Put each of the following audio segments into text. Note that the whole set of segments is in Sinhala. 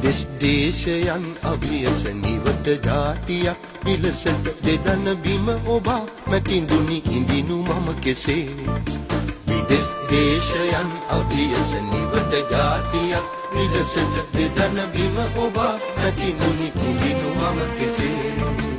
දෙස් දේශයන් අභියස නිවට ජාතියක් විලසට දෙදන බිම ඔබා මැතිඳුනි ඉඳිනු මම කෙසේ විදෙස් දේශයන් අභියස නිවට ජාතියක් විලසට දෙදන බිම ඔබා මැතිඳුනි ඉඳිනු මම කෙසේ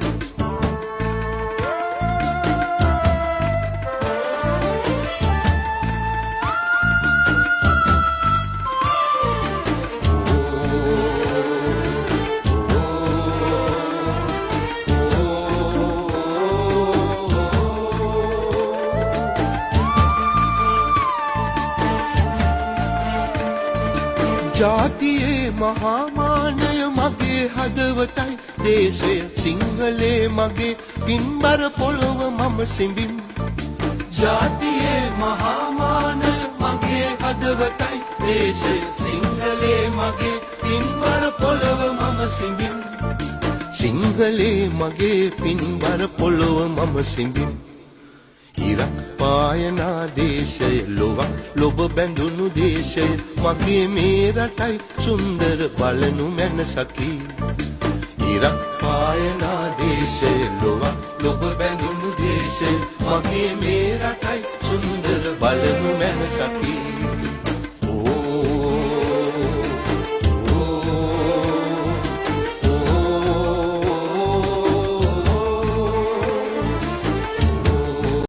ජාතියේ මහාමානය මගේ හදවතයි දේශය සිංහලේ මගේ පින්බර පොළොව මම සිඹිම් ජාතියේ මහාමානය මගේ හදවතයි දේශය සිංහලේ මගේ පින්බර පොළොව මම සිඹිම් සිංහලේ මගේ පින්බර පොළොව මම සිඹිම් ඉරක් පායනා දේශය ලොවක් ලොබ බැඳුණු දේශය මගේ මේ රටයි සුන්දර බලනු මැනසකි ඉරක් පායනා දේශය ලොවක් ලොබ බැඳුණු දේශය මගේ මේ රටයි සුන්දර බලනු මැනසකි